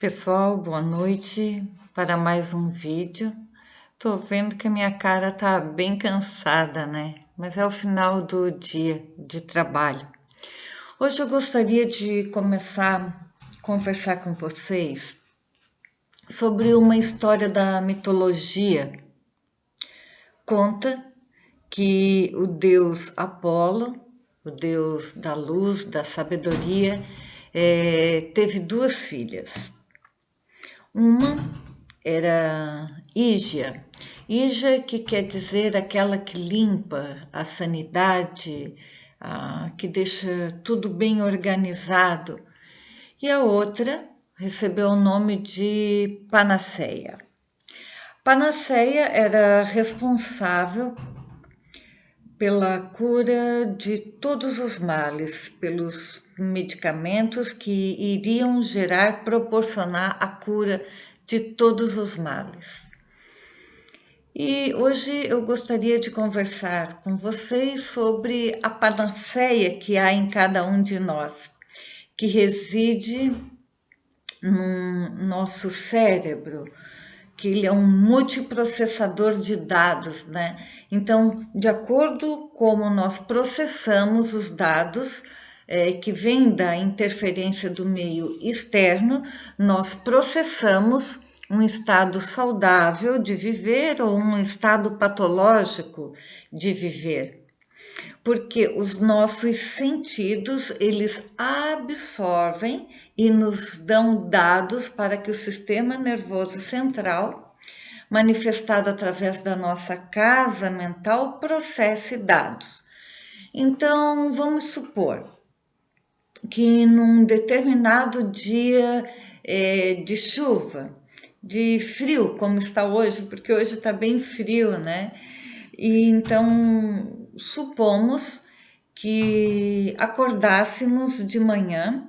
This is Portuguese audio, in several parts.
Pessoal, boa noite para mais um vídeo. Tô vendo que a minha cara tá bem cansada, né? Mas é o final do dia de trabalho. Hoje eu gostaria de começar a conversar com vocês sobre uma história da mitologia. Conta que o deus Apolo, o deus da luz, da sabedoria, teve duas filhas. Uma era Ígia. Ígia, que quer dizer aquela que limpa a sanidade, que deixa tudo bem organizado. E a outra recebeu o nome de Panaceia. Panaceia era responsável pela cura de todos os males, pelos medicamentos que iriam proporcionar a cura de todos os males. E hoje eu gostaria de conversar com vocês sobre a panaceia que há em cada um de nós, que reside no nosso cérebro, que ele é um multiprocessador de dados, né? Então, de acordo com como nós processamos os dados que vêm da interferência do meio externo, nós processamos um estado saudável de viver ou um estado patológico de viver. Porque os nossos sentidos, eles absorvem e nos dão dados para que o sistema nervoso central, manifestado através da nossa casa mental, processe dados. Então, vamos supor que num determinado dia de chuva, de frio, como está hoje, porque hoje está bem frio, né? E então, supomos que acordássemos de manhã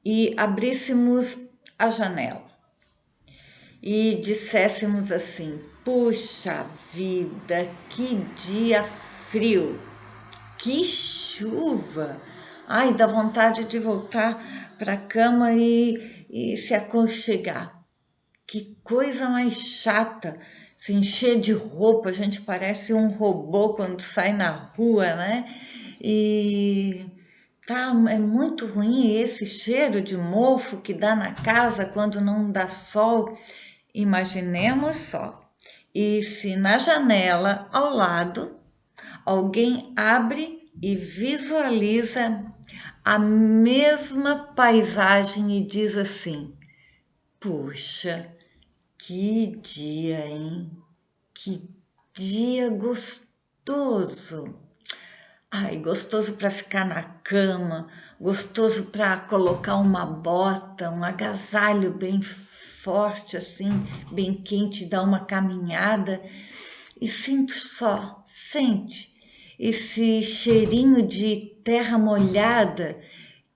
e abríssemos a janela e disséssemos assim: puxa vida, que dia frio, que chuva! Ai, dá vontade de voltar para a cama e se aconchegar. Que coisa mais chata, se encher de roupa, a gente parece um robô quando sai na rua, né? E é muito ruim esse cheiro de mofo que dá na casa quando não dá sol. Imaginemos só. E se na janela ao lado alguém abre e visualiza a mesma paisagem e diz assim: puxa, que dia, hein? Que dia gostoso! Ai, gostoso para ficar na cama, gostoso para colocar uma bota, um agasalho bem forte, assim, bem quente, dar uma caminhada. E sente esse cheirinho de terra molhada,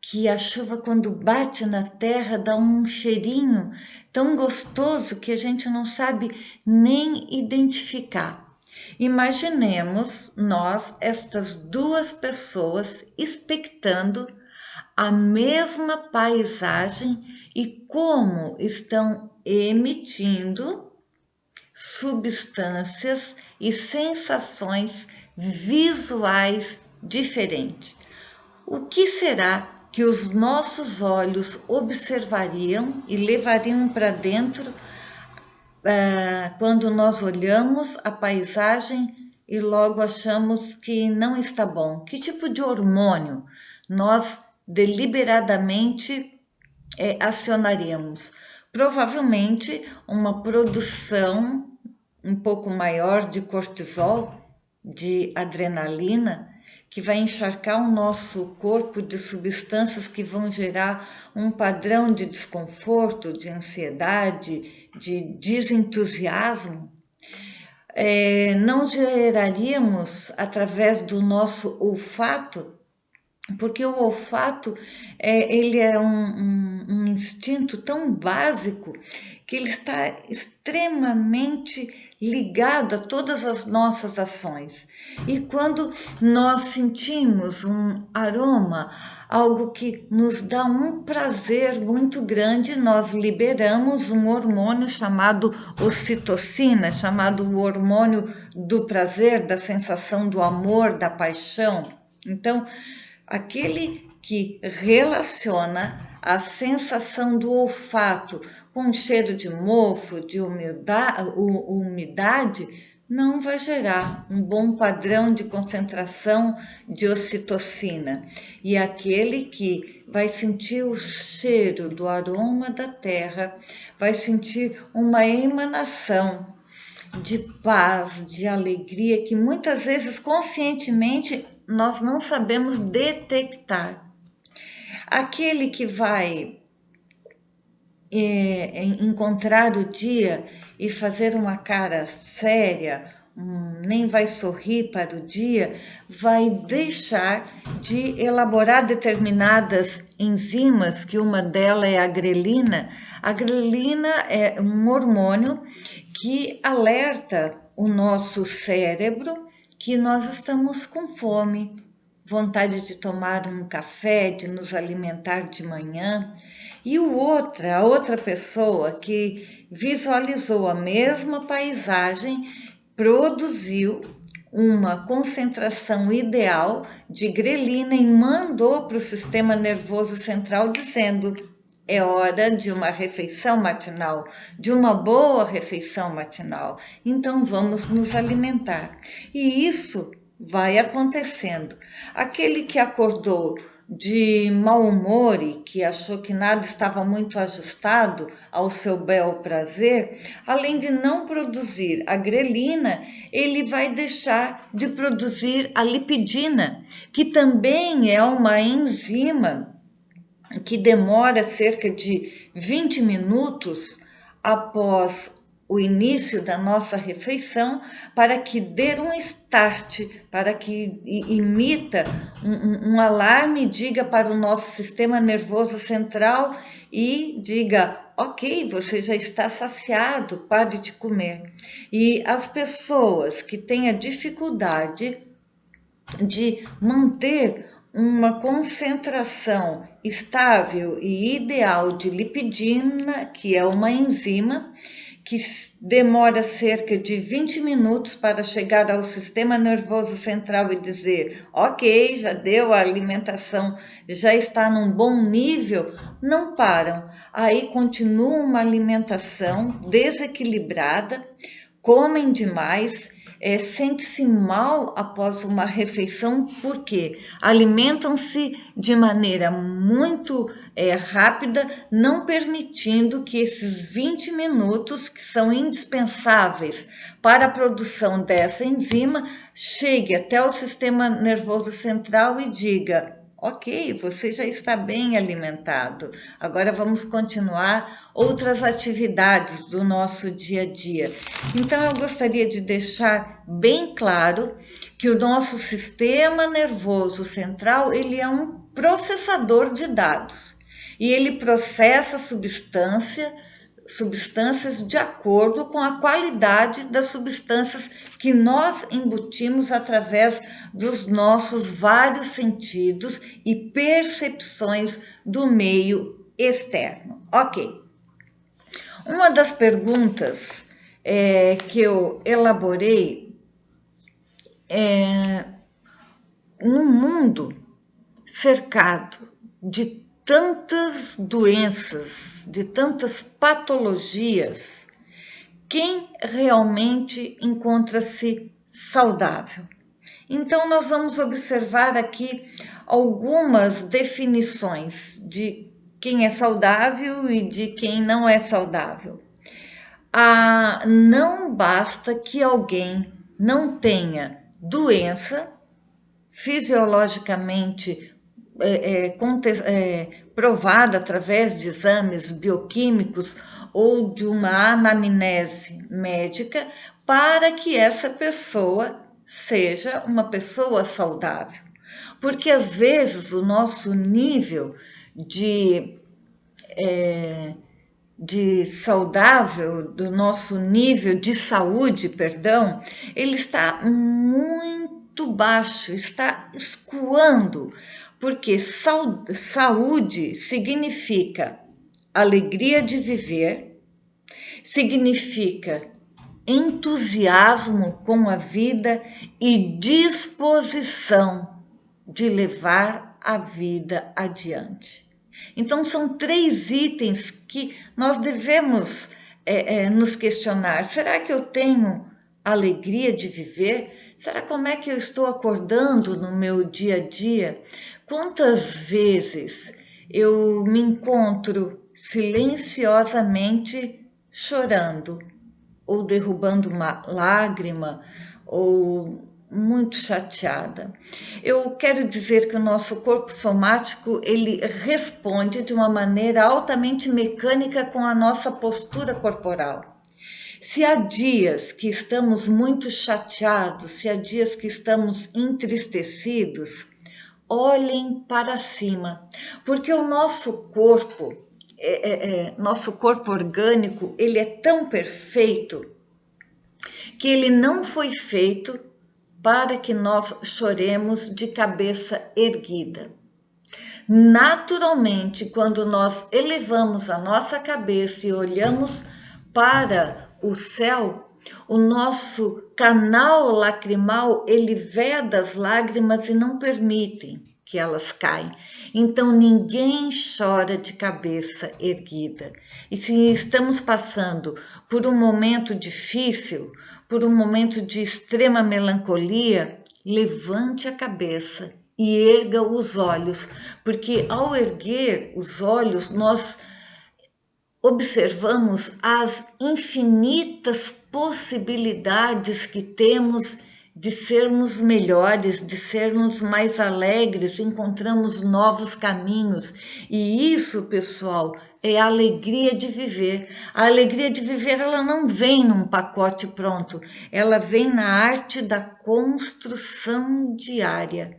que a chuva quando bate na terra dá um cheirinho tão gostoso que a gente não sabe nem identificar. Imaginemos nós, estas duas pessoas, expectando a mesma paisagem e como estão emitindo substâncias e sensações visuais diferentes. O que será que os nossos olhos observariam e levariam para dentro quando nós olhamos a paisagem e logo achamos que não está bom? Que tipo de hormônio nós deliberadamente acionaríamos? Provavelmente uma produção um pouco maior de cortisol, de adrenalina, que vai encharcar o nosso corpo de substâncias que vão gerar um padrão de desconforto, de ansiedade, de desentusiasmo. Não geraríamos através do nosso olfato, porque o olfato ele é um instinto tão básico que ele está extremamente ligado a todas as nossas ações. E quando nós sentimos um aroma, algo que nos dá um prazer muito grande, nós liberamos um hormônio chamado ocitocina, chamado o hormônio do prazer, da sensação do amor, da paixão. Então, aquele que relaciona a sensação do olfato com cheiro de mofo, de umidade, não vai gerar um bom padrão de concentração de ocitocina. E aquele que vai sentir o cheiro do aroma da terra, vai sentir uma emanação de paz, de alegria, que muitas vezes conscientemente nós não sabemos detectar. Aquele que vai encontrar o dia e fazer uma cara séria, nem vai sorrir para o dia, vai deixar de elaborar determinadas enzimas, que uma delas é a grelina. A grelina é um hormônio que alerta o nosso cérebro que nós estamos com fome, vontade de tomar um café, de nos alimentar de manhã. E a outra pessoa que visualizou a mesma paisagem, produziu uma concentração ideal de grelina e mandou para o sistema nervoso central dizendo: é hora de uma refeição matinal, de uma boa refeição matinal. Então vamos nos alimentar. E isso vai acontecendo. Aquele que acordou de mau humor e que achou que nada estava muito ajustado ao seu bel prazer, além de não produzir a grelina, ele vai deixar de produzir a lipidina, que também é uma enzima que demora cerca de 20 minutos após o início da nossa refeição para que dê um start, para que imita um alarme, diga para o nosso sistema nervoso central e diga: ok, você já está saciado, pare de comer. E as pessoas que têm a dificuldade de manter uma concentração estável e ideal de lipidina, que é uma enzima, que demora cerca de 20 minutos para chegar ao sistema nervoso central e dizer: ok, já deu, a alimentação já está num bom nível, não param. Aí continua uma alimentação desequilibrada, comem demais, sente-se mal após uma refeição, porque alimentam-se de maneira muito rápida, não permitindo que esses 20 minutos, que são indispensáveis para a produção dessa enzima, chegue até o sistema nervoso central e diga: ok, você já está bem alimentado. Agora vamos continuar outras atividades do nosso dia a dia. Então eu gostaria de deixar bem claro que o nosso sistema nervoso central, ele é um processador de dados e ele processa substâncias de acordo com a qualidade das substâncias que nós embutimos através dos nossos vários sentidos e percepções do meio externo. Ok. Uma das perguntas que eu elaborei num mundo cercado de tantas doenças, de tantas patologias, quem realmente encontra-se saudável? Então, nós vamos observar aqui algumas definições de quem é saudável e de quem não é saudável. Não basta que alguém não tenha doença fisiologicamente provada através de exames bioquímicos ou de uma anamnese médica para que essa pessoa seja uma pessoa saudável. Porque às vezes o nosso nível de de saudável, do nosso nível de saúde, perdão, ele está muito baixo, está escoando, porque saúde significa alegria de viver, significa entusiasmo com a vida e disposição de levar a vida adiante. Então, são 3 itens que nós devemos nos questionar. Será que eu tenho alegria de viver? Será como é que eu estou acordando no meu dia a dia? Quantas vezes eu me encontro silenciosamente chorando, ou derrubando uma lágrima, ou muito chateada. Eu quero dizer que o nosso corpo somático, ele responde de uma maneira altamente mecânica com a nossa postura corporal. Se há dias que estamos muito chateados, se há dias que estamos entristecidos, olhem para cima, porque o nosso corpo orgânico, ele é tão perfeito que ele não foi feito para que nós choremos de cabeça erguida. Naturalmente, quando nós elevamos a nossa cabeça e olhamos para o céu, o nosso canal lacrimal, ele veda as lágrimas e não permite que elas caem. Então, ninguém chora de cabeça erguida. E se estamos passando por um momento difícil, por um momento de extrema melancolia, levante a cabeça e erga os olhos, porque ao erguer os olhos, nós observamos as infinitas possibilidades que temos de sermos melhores, de sermos mais alegres, encontramos novos caminhos. E isso, pessoal, é a alegria de viver. A alegria de viver, ela não vem num pacote pronto, ela vem na arte da construção diária.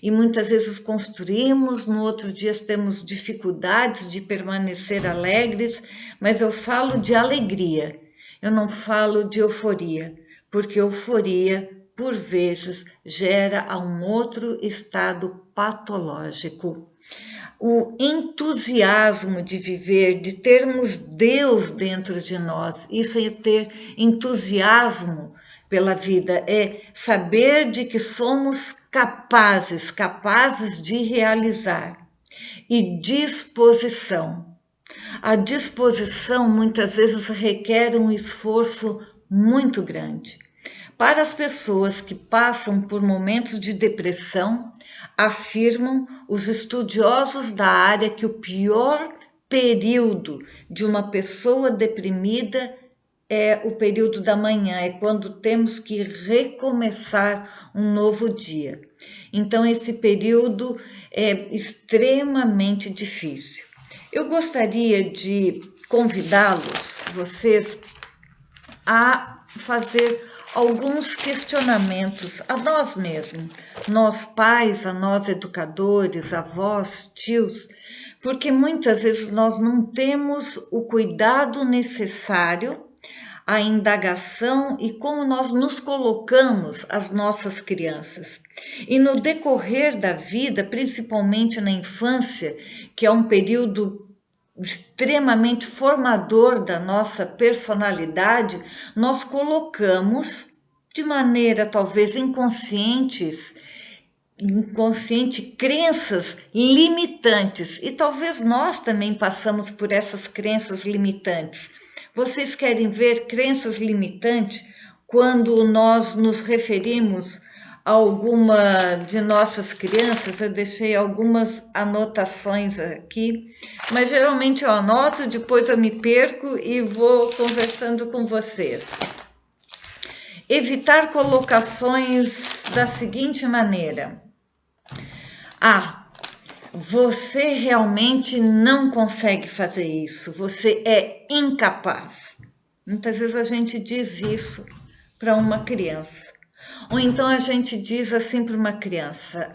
E muitas vezes construímos, no outro dia temos dificuldades de permanecer alegres, mas eu falo de alegria, eu não falo de euforia, porque euforia, por vezes, gera a um outro estado patológico. O entusiasmo de viver, de termos Deus dentro de nós, isso é ter entusiasmo pela vida, é saber de que somos capazes de realizar. E disposição. A disposição muitas vezes requer um esforço muito grande. Para as pessoas que passam por momentos de depressão, afirmam os estudiosos da área que o pior período de uma pessoa deprimida é o período da manhã, é quando temos que recomeçar um novo dia. Então, esse período é extremamente difícil. Eu gostaria de convidá-los, vocês, a fazer alguns questionamentos a nós mesmos, nós pais, a nós educadores, avós, tios, porque muitas vezes nós não temos o cuidado necessário, a indagação e como nós nos colocamos as nossas crianças. E no decorrer da vida, principalmente na infância, que é um período extremamente formador da nossa personalidade, nós colocamos de maneira talvez inconsciente crenças limitantes, e talvez nós também passamos por essas crenças limitantes. Vocês querem ver crenças limitantes quando nós nos referimos a alguma de nossas crianças? Eu deixei algumas anotações aqui, mas geralmente eu anoto, depois eu me perco e vou conversando com vocês. Evitar colocações da seguinte maneira: você realmente não consegue fazer isso, você é incapaz. Muitas vezes a gente diz isso para uma criança. Ou então a gente diz assim para uma criança: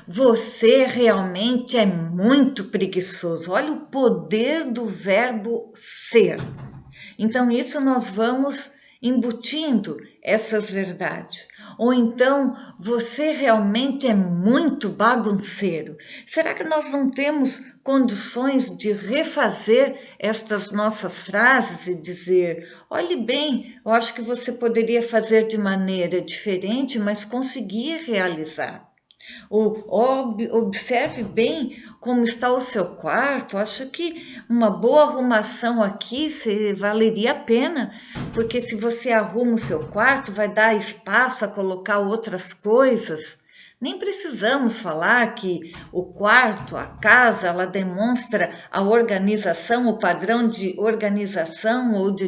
você realmente é muito preguiçoso. Olha o poder do verbo ser. Então, isso nós vamos embutindo essas verdades. Ou então, você realmente é muito bagunceiro. Será que nós não temos condições de refazer estas nossas frases e dizer: olhe bem, eu acho que você poderia fazer de maneira diferente, mas conseguir realizar? Ou observe bem como está o seu quarto. Acho que uma boa arrumação aqui valeria a pena, porque se você arruma o seu quarto, vai dar espaço a colocar outras coisas. Nem precisamos falar que o quarto, a casa, ela demonstra a organização, o padrão de organização ou de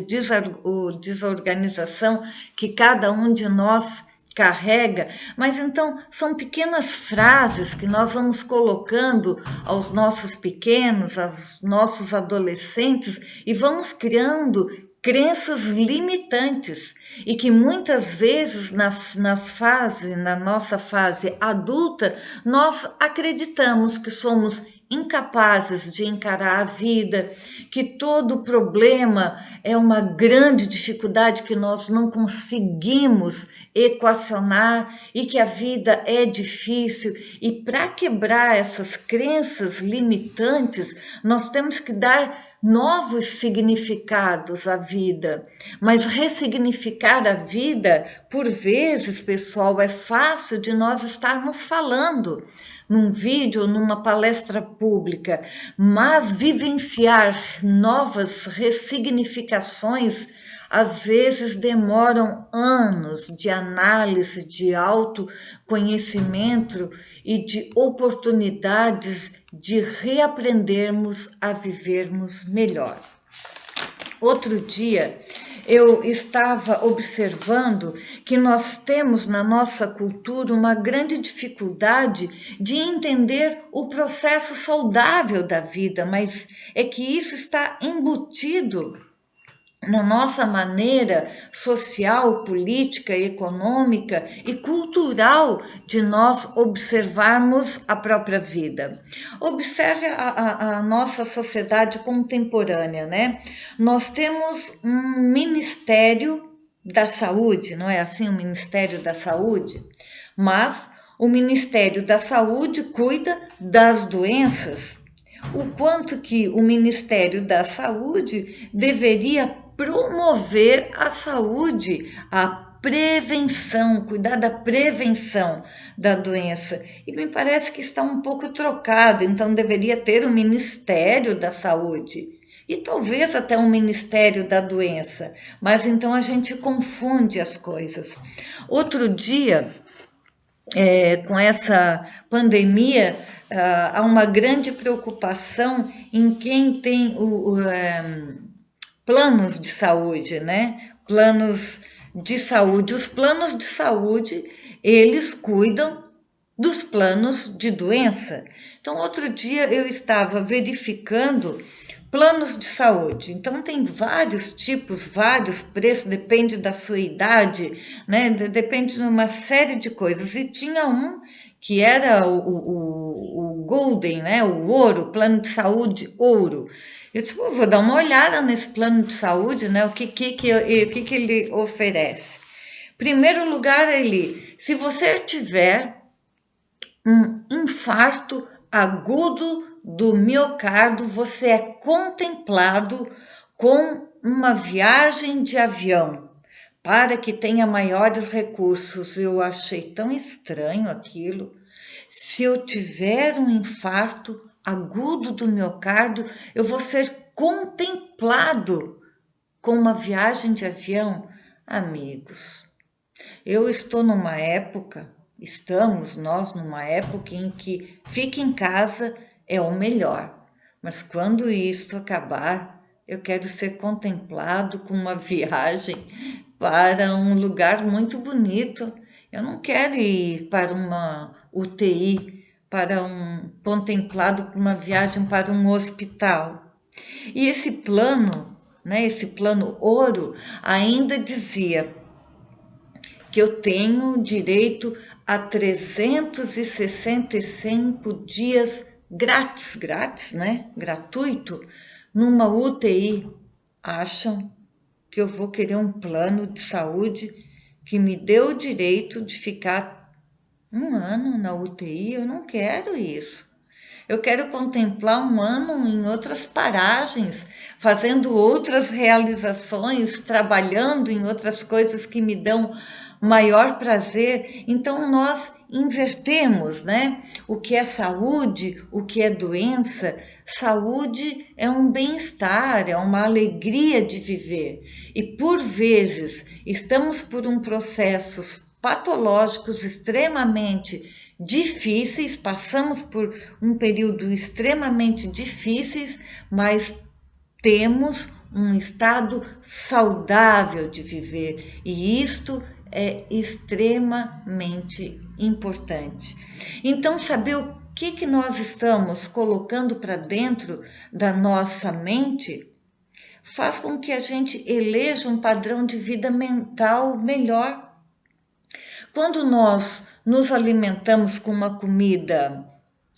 desorganização que cada um de nós carrega, mas então são pequenas frases que nós vamos colocando aos nossos pequenos, aos nossos adolescentes e vamos criando crenças limitantes e que muitas vezes na nossa fase adulta, nós acreditamos que somos incapazes de encarar a vida, que todo problema é uma grande dificuldade que nós não conseguimos equacionar e que a vida é difícil. E para quebrar essas crenças limitantes, nós temos que dar novos significados à vida. Mas ressignificar a vida, por vezes, pessoal, é fácil de nós estarmos falando num vídeo ou numa palestra pública, mas vivenciar novas ressignificações às vezes demoram anos de análise, de autoconhecimento e de oportunidades de reaprendermos a vivermos melhor. Outro dia eu estava observando que nós temos na nossa cultura uma grande dificuldade de entender o processo saudável da vida, mas é que isso está embutido na nossa maneira social, política, econômica e cultural de nós observarmos a própria vida. Observe a nossa sociedade contemporânea, né? Nós temos um Ministério da Saúde, não é assim? O Ministério da Saúde, mas o Ministério da Saúde cuida das doenças. O quanto que o Ministério da Saúde deveria promover a saúde, a prevenção, cuidar da prevenção da doença. E me parece que está um pouco trocado, então deveria ter o Ministério da Saúde e talvez até um Ministério da Doença, mas então a gente confunde as coisas. Outro dia, com essa pandemia, há uma grande preocupação em quem tem planos de saúde, né? Planos de saúde. Os planos de saúde, eles cuidam dos planos de doença. Então, outro dia eu estava verificando planos de saúde. Então, tem vários tipos, vários preços, depende da sua idade, né? Depende de uma série de coisas. E tinha um que era o Golden, né? O ouro, plano de saúde ouro. Eu disse, vou dar uma olhada nesse plano de saúde, né? O que ele oferece. Primeiro lugar, se você tiver um infarto agudo do miocárdio, você é contemplado com uma viagem de avião para que tenha maiores recursos. Eu achei tão estranho aquilo. Se eu tiver um infarto agudo do miocárdio, eu vou ser contemplado com uma viagem de avião. Amigos, eu estou numa época, estamos nós numa época em que fique em casa é o melhor. Mas quando isso acabar, eu quero ser contemplado com uma viagem para um lugar muito bonito. Eu não quero ir para uma UTI, para um contemplado com uma viagem para um hospital. E esse plano, né, esse plano ouro, ainda dizia que eu tenho direito a 365 dias grátis, né? Gratuito, numa UTI. Acham que eu vou querer um plano de saúde que me dê o direito de ficar um ano na UTI? Eu não quero isso. Eu quero contemplar um ano em outras paragens, fazendo outras realizações, trabalhando em outras coisas que me dão maior prazer. Então nós invertemos, né? O que é saúde, o que é doença. Saúde é um bem-estar, é uma alegria de viver. E por vezes estamos por um processos patológicos extremamente difíceis, passamos por um período extremamente difíceis, mas temos um estado saudável de viver e isto é extremamente importante. Então, saber o que nós estamos colocando para dentro da nossa mente faz com que a gente eleja um padrão de vida mental melhor. Quando nós nos alimentamos com uma comida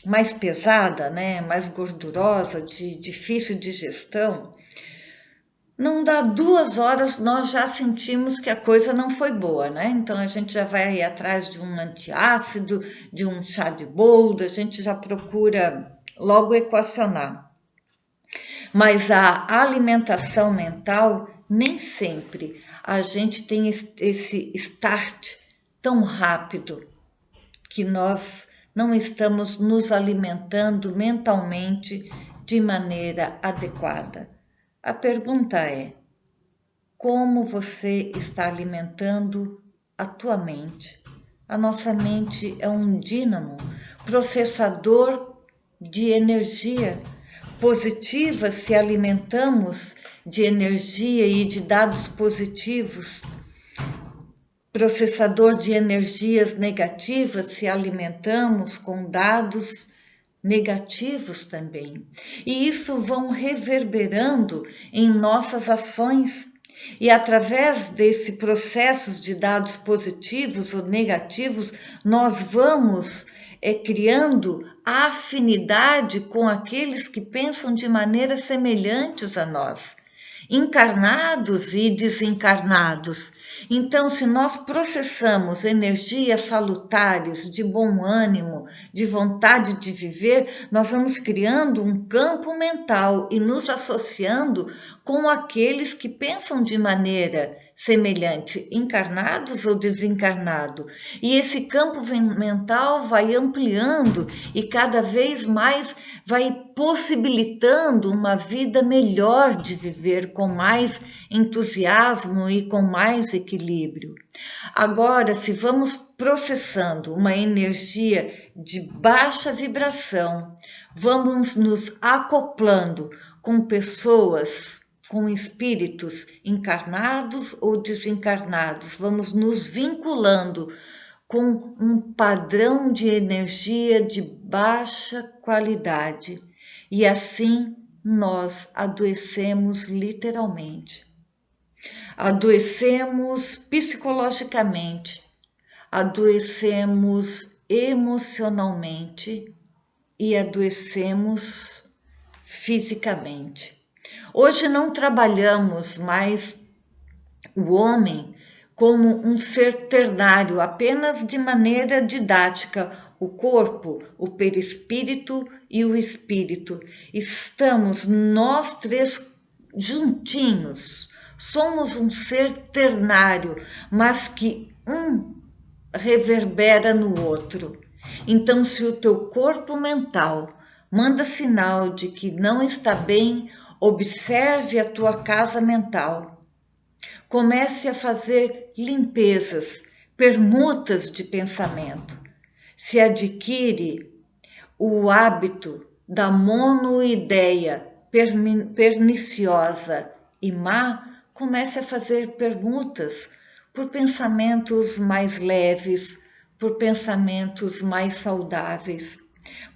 mais pesada, né, mais gordurosa, de difícil digestão, não dá 2 horas, nós já sentimos que a coisa não foi boa, né? Então a gente já vai atrás de um antiácido, de um chá de boldo, a gente já procura logo equacionar. Mas a alimentação mental, nem sempre a gente tem esse start tão rápido que nós não estamos nos alimentando mentalmente de maneira adequada. A pergunta é: como você está alimentando a tua mente? A nossa mente é um dínamo, processador de energia positiva. Se alimentamos de energia e de dados positivos, processador de energias negativas, se alimentamos com dados negativos também. E isso vão reverberando em nossas ações. E através desse processos de dados positivos ou negativos, nós vamos criando afinidade com aqueles que pensam de maneiras semelhantes a nós, encarnados e desencarnados. Então, se nós processamos energias salutares, de bom ânimo, de vontade de viver, nós vamos criando um campo mental e nos associando com aqueles que pensam de maneira semelhante, encarnados ou desencarnados. E esse campo mental vai ampliando e cada vez mais vai possibilitando uma vida melhor de viver, com mais entusiasmo e com mais equilíbrio. Agora, se vamos processando uma energia de baixa vibração, vamos nos acoplando com pessoas, com espíritos encarnados ou desencarnados, vamos nos vinculando com um padrão de energia de baixa qualidade e assim nós adoecemos literalmente. Adoecemos psicologicamente, adoecemos emocionalmente e adoecemos fisicamente. Hoje não trabalhamos mais o homem como um ser ternário, apenas de maneira didática, o corpo, o perispírito e o espírito. Estamos nós três juntinhos. Somos um ser ternário, mas que um reverbera no outro. Então, se o teu corpo mental manda sinal de que não está bem, observe a tua casa mental. Comece a fazer limpezas, permutas de pensamento. Se adquire o hábito da monoideia perniciosa e má, comece a fazer permutas por pensamentos mais leves, por pensamentos mais saudáveis.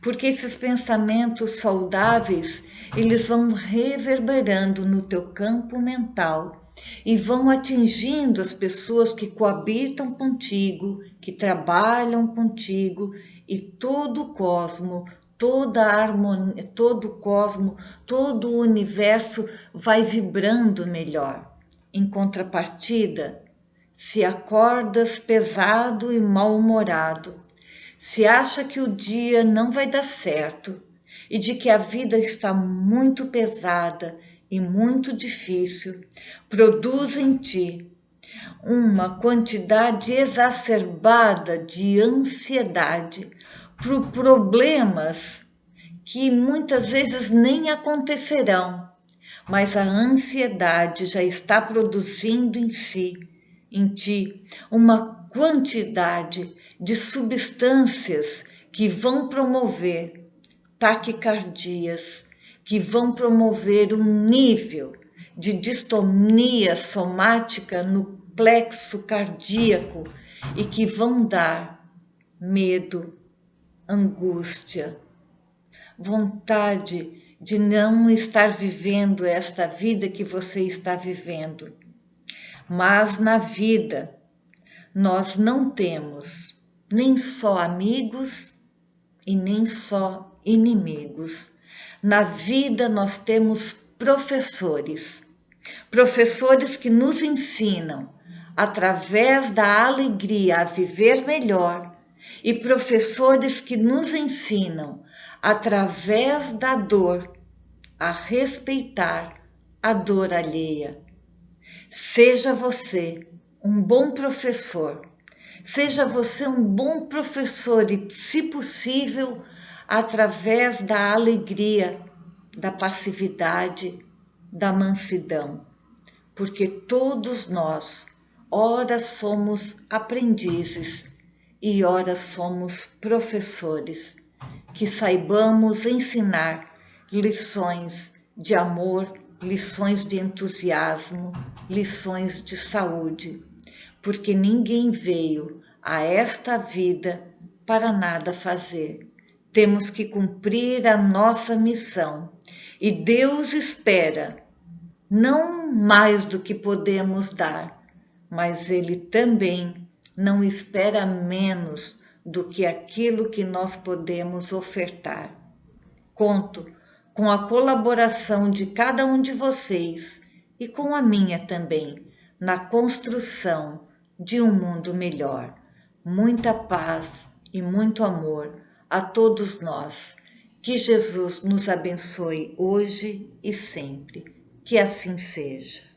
Porque esses pensamentos saudáveis, eles vão reverberando no teu campo mental e vão atingindo as pessoas que coabitam contigo, que trabalham contigo e todo o cosmo, toda a harmonia, todo o cosmo, todo o universo vai vibrando melhor. Em contrapartida, se acordas pesado e mal-humorado, se acha que o dia não vai dar certo e de que a vida está muito pesada e muito difícil, produz em ti uma quantidade exacerbada de ansiedade por problemas que muitas vezes nem acontecerão, mas a ansiedade já está produzindo em ti, uma quantidade de substâncias que vão promover taquicardias, que vão promover um nível de distonia somática no plexo cardíaco e que vão dar medo, angústia, vontade de não estar vivendo esta vida que você está vivendo. Mas na vida, nós não temos nem só amigos e nem só inimigos. Na vida, nós temos professores, professores que nos ensinam através da alegria a viver melhor e professores que nos ensinam através da dor a respeitar a dor alheia. Seja você um bom professor, seja você um bom professor e, se possível, através da alegria, da passividade, da mansidão, porque todos nós, ora somos aprendizes e ora somos professores, que saibamos ensinar lições de amor, lições de entusiasmo, lições de saúde, porque ninguém veio a esta vida para nada fazer. Temos que cumprir a nossa missão e Deus espera não mais do que podemos dar, mas Ele também não espera menos do que aquilo que nós podemos ofertar. Conto com a colaboração de cada um de vocês e com a minha também, na construção de um mundo melhor. Muita paz e muito amor a todos nós. Que Jesus nos abençoe hoje e sempre. Que assim seja.